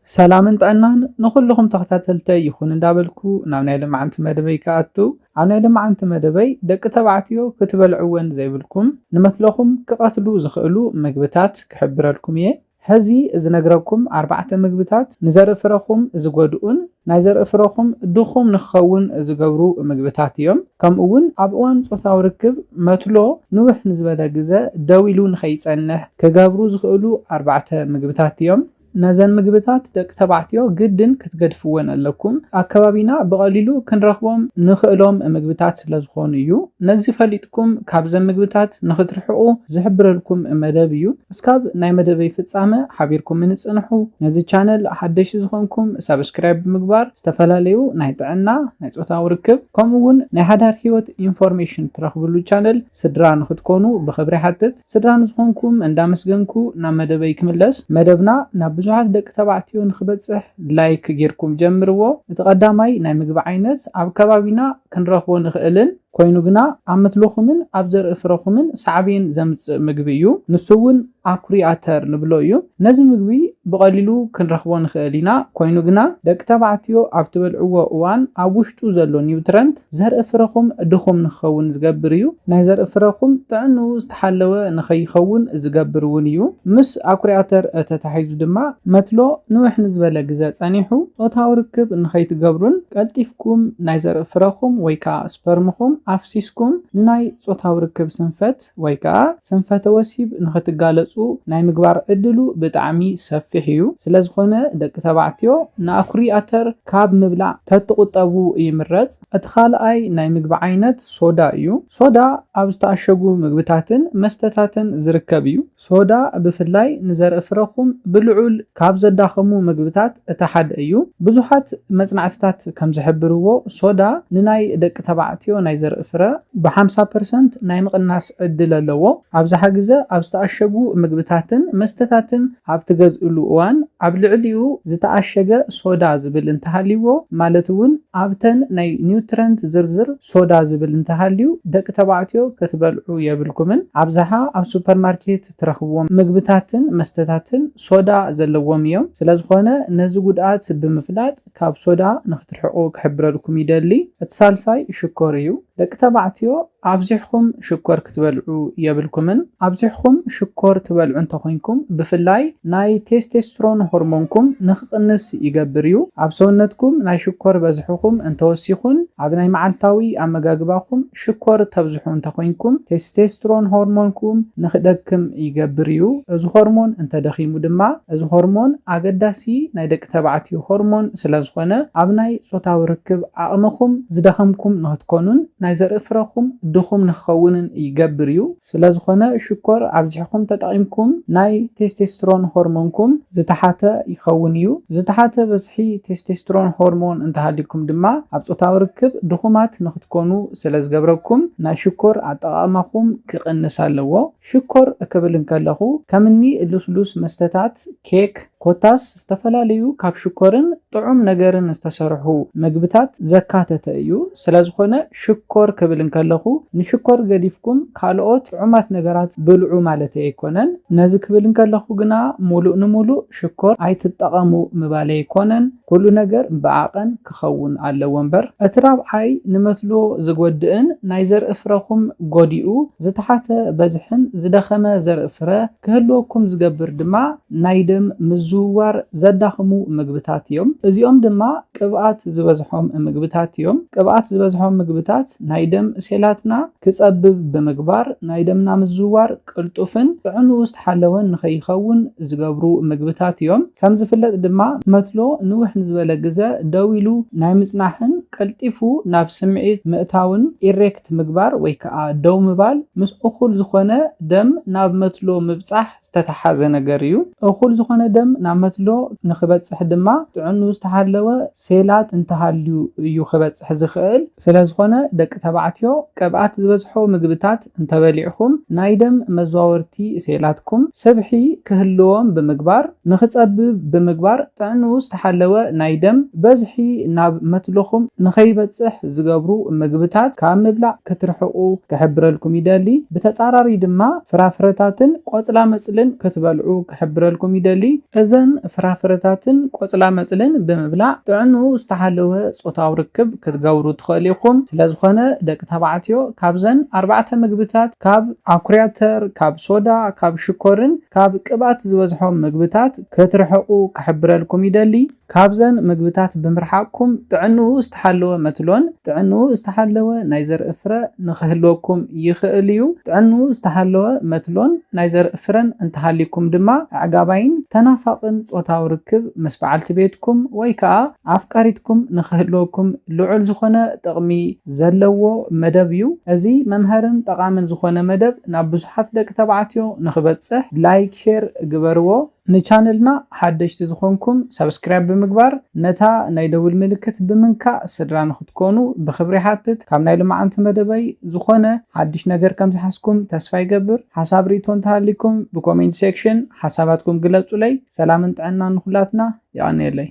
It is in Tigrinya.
سلام طعنان نخلكم تختاتلتي يكون اندابلكو ناوناي لمعنت مدبي كاتو عناي لمعنت مدبي دق تبعتيو كتبلعون زيبلكم نمثلكم كقتلو زخلو مغبتات كحبرلكم هزي إذا نقرأكم 4 مجبتات نزرق فرخم إذا قدون نزرق فرخم دخم نخون إذا قبرو مجبتات يوم كم أون عبوان صوتاو ركب متلو نوح نزبدا جزا داويلون خيس عنه كقبرو زخلو 4 مجبتات يوم نازن مجبتات دك تبعتيو جدا كتقدفون لكم أكبابينا بقليلو كنرخبهم نخلهم مجبتات سلازخون يو نزف ليتكم كابزن مجبتات نخترحقو زحبر لكم مدابيو اسكاب ناي مدابي فتصامة حبيركم من تصنحو نزي channel حدش زخونكم سبسكرايب مقبار استفلاليو ناي تعنا ناي صوتاو ركب كمون ناي حدار هيوت information ترخبلو channel سدران خدكونو بخبري حتت سدران زخونكم اندامسجنكو نا مدابي كملس مدابنا نبزو ብዙሓት ደቂ ተባዕትዮ ንኽበጽሕ ላይክ ጌርኩም ጀምርዎ እቲ ቀዳማይ ናይ ምግቢ ዓይነት ኣብ ከባቢና ክንረኽቦ ንኽእልን ኮይኑ ግና ኣብ ምትልኹምን ኣብ ዘርኢ ፍረኹምን ሳዕቤን ዘምጽእ ምግቢ እዩ ንሱ እውን ኣኩሪ ኣተር ንብሎ እዩ ነዚ ምግቢ ብቐሊሉ ክንረኽቦ ንኽእል ኢና ኮይኑ ግና ደቂ ተባዕትዮ ኣብ ትበልዕዎ እዋን ኣብ ውሽጡ ዘሎ ኒውትረንት ዘርኢ ፍረኹም ድኹም ንኽኸውን ዝገብር እዩ ናይ ዘርኢ ፍረኹም ጥዕንኡ ዝተሓለወ ንኸይኸውን ዝገብር እውን እዩ ምስ ኣኩሪ ኣተር ተታሒዙ ድማ መትሎ ንውሕ ንዝበለ ግዜ ጸኒሑ ጾታዊ ርክብ ንኸይትገብሩን ቀልጢፍኩም ናይ ዘርኢ ፍረኹም ወይ ከዓ ስፐርምኹም ኣፍሲስኩም ንናይ ጾታዊ ርክብ ስንፈት ወይ ከዓ ስንፈተ ወሲብ ንኽትጋለጹ ናይ ምግባር ዕድሉ ብጣዕሚ ሰፊሕ እዩ ስለዝኾነ ደቂ ተባዕትዮ ንኣኩሪ ኣተር ካብ ምብላዕ ተትቁጠቡ ይምረጽ እቲ ካልኣይ ናይ ምግቢ ዓይነት ሶዳ እዩ ሶዳ ኣብ ዝተኣሸጉ ምግብታትን መስተታትን ዝርከብ እዩ ሶዳ ብፍላይ ንዘርኢ ፍረኹም ብልዑል ካብ ዘዳኸሙ ምግብታት እቲ ሓደ እዩ ብዙሓት መጽናዕትታት ከም ዝሕብርዎ ሶዳ ንናይ ደቂ ተባዕትዮ ናይ ዘርኢ ፍረ ብ50% ናይ ምቕናስ ዕድል ኣለዎ ኣብዛሓ ግዜ ኣብ ዝተኣሸጉ ምግብታትን መስተታትን ኣብ ትገዝእሉ እዋን ኣብ ልዕሊኡ ዝተኣሸገ ሶዳ ዝብል እንተሃልይዎ ማለት እውን ኣብተን ናይ ኒውትረንት ዝርዝር ሶዳ ዝብል እንተሃልዩ ደቂ ተባዕትዮ ክትበልዑ የብልኩምን ኣብዛሓ ኣብ ሱፐርማርኬት ትረኽብዎም ምግብታትን መስተታትን ሶዳ ዘለዎም እዮም ስለዝኾነ ነዚ ጉድኣት ብምፍላጥ ካብ ሶዳ ንኽትርሕቁ ክሕብረልኩም ይደሊ እቲ ሳልሳይ ሽኮር እዩ ደቂ ተባዕትዮ ኣብዚሕኩም ሽኮር ክትበልዑ የብልኩምን ኣብዚሕኩም ሽኮር ትበልዑ እንተኮይንኩም ብፍላይ ናይ ቴስቴስትሮን ሆርሞንኩም ንኽቅንስ ይገብር እዩ ኣብ ሰውነትኩም ናይ ሽኮር በዝሕኩም እንተወሲኹን ኣብ ናይ መዓልታዊ ኣመጋግባኩም ሽኮር ተብዝሑ እንተኮይንኩም ቴስቴስትሮን ሆርሞንኩም ንኽደክም ይገብር እዩ እዚ ሆርሞን እንተደኺሙ ድማ እዚ ሆርሞን ኣገዳሲ ናይ ደቂ ተባዕትዮ ሆርሞን ስለዝኾነ ኣብ ናይ ጾታዊ ርክብ ዓቕምኩም ዝደኸምኩም ንኽትኮኑን ናይ ዘርኢ ፍረኹም ድኹም ንኽኸውንን ይገብር እዩ ስለዝኾነ ሽኮር ኣብዚሕኩም ተጠቒምኩም ናይ ቴስቴስትሮን ሆርሞንኩም ዝተሓተ ይኸውን እዩ ዝተሓተ በዝሒ ቴስቴስትሮን ሆርሞን እንተሃሊኩም ድማ ኣብ ጾታዊ ርክብ ድኹማት ንኽትኮኑ ስለዝገብረኩም ናይ ሽኮር ኣጠቓቕማኹም ክቕንስ ኣለዎ ሽኮር ክብል እንከለኹ ከምኒ ልስሉስ መስተታት ኬክ ኮታስ ዝተፈላለዩ ካብ ሽኮርን ጥዑም ነገርን ዝተሰርሑ ምግብታት ዘካተተ እዩ ስለዝኾነ ሽኮር ክብል እንከለኹ ንሽኮር ገዲፍኩም ካልኦት ጥዑማት ነገራት ብልዑ ማለት ኣይኮነን ነዚ ክብል እንከለኹ ግና ሙሉእ ንሙሉእ ሽኮር ኣይትጠቐሙ ምባል ኣይኮነን ኩሉ ነገር ብዓቐን ክኸውን ኣለዎ እምበር እቲ ራብዓይ ንመስሎ ዝጎድእን ናይ ዘርኢ ፍረኹም ጎዲኡ ዝተሓተ በዝሕን ዝደኸመ ዘርኢ ፍረ ክህልወኩም ዝገብር ድማ ናይ ደም ምዝውዋር ዘዳኽሙ ምግብታት እዮም እዚኦም ድማ ቅብኣት ዝበዝሖም ምግብታት እዮም ቅብኣት ዝበዝሖም ምግብታት ናይ ደም ሴላትና ክጸብብ ብምግባር ናይ ደምና ምዝውዋር ቅልጡፍን ጥዕንኡ ዝተሓለወን ንኸይኸውን ዝገብሩ ምግብታት እዮም ከም ዝፍለጥ ድማ መትሎ ንውሕ ንዝበለ ግዜ ደው ኢሉ ናይ ምጽናሕን ቀልጢፉ ናብ ስምዒት ምእታውን ኢሬክት ምግባር ወይ ከዓ ደው ምባል ምስ እኹል ዝኾነ ደም ናብ መትሎ ምብጻሕ ዝተተሓዘ ነገር እዩ እኹል ዝኾነ ደም ናብ መትሎ ንኽበጽሕ ድማ ጥዕንኡ ዝተሓለወ ሴላት እንተሃልዩ እዩ ክበጽሕ ዝኽእል ስለዝኾነ ደቂ ተባዕትዮ ቅብኣት ዝበዝሖ ምግብታት እንተበሊዕኹም ናይ ደም መዘዋወርቲ ሴላትኩም ሰብሒ ክህልዎም ብምግባር ንኽጸብብ ብምግባር ጥዕንኡ ዝተሓለወ ናይ ደም በዝሒ ናብ መትሎኹም ንኸይበጽሕ ዝገብሩ ምግብታት ካብ ምብላዕ ክትርሕቁ ክሕብረልኩም ይደሊ ብተጻራሪ ድማ ፍራፍረታትን ቆጽላ መጽልን ክትበልዑ ክሕብረልኩም ይደሊ እዚ ገበዘን ፍራፍረታትን ቆጽላ መጽልን ብምብላዕ ጥዕንኡ ዝተሓለወ ጾታዊ ርክብ ክትገብሩ ትኽእሉ ኢኹም። ስለዝኾነ ደቂ ተባዕትዮ ካብዘን 4 ምግብታት ካብ አኩሪያተር፣ ካብ ሶዳ፣ ካብ ሽኮርን ካብ ቅብኣት ዝበዝሖም ምግብታት ክትርሕቁ ክሕብረልኩም ይደሊ። ካብዘን ምግብታት ብምርሓቅኩም ጥዕንኡ ዝተሓለወ መትሎን ጥዕንኡ ዝተሓለወ ናይ ዘርኢ ፍረ ንክህልወኩም ይኽእል እዩ። ጥዕንኡ ዝተሓለወ መትሎን ናይ ዘርኢ ፍረን እንተሃሊኩም ድማ ኣዕጋባይን ተናፋቅን ጾታዊ ርክብ ምስ በዓልቲ ቤትኩም ወይ ከዓ ኣፍቃሪትኩም ንክህልወኩም ልዑል ዝኾነ ጥቕሚ ዘለዎ መደብ እዩ። እዚ መምሃርን ጠቃምን ዝኾነ መደብ ናብ ብዙሓት ደቂ ተባዕትዮ ንክበፅሕ ላይክ ሼር ግበርዎ። ንቻነልና ሓደሽቲ ዝኾንኩም ሰብስክራይብ ብምግባር ነታ ናይ ደውል ምልክት ብምንካእ ስድራ ንክትኮኑ ብክብሪ ሓትት። ካብ ናይ ልማዓንቲ መደበይ ዝኾነ ሓድሽ ነገር ከም ዝሓስኩም ተስፋ ይገብር። ሓሳብ ሪቶ እንተሃሊኩም ብኮሜንት ሴክሽን ሓሳባትኩም ግለጹለይ። ሰላምን ጥዕናን ንኹላትና ይቀኒየለይ።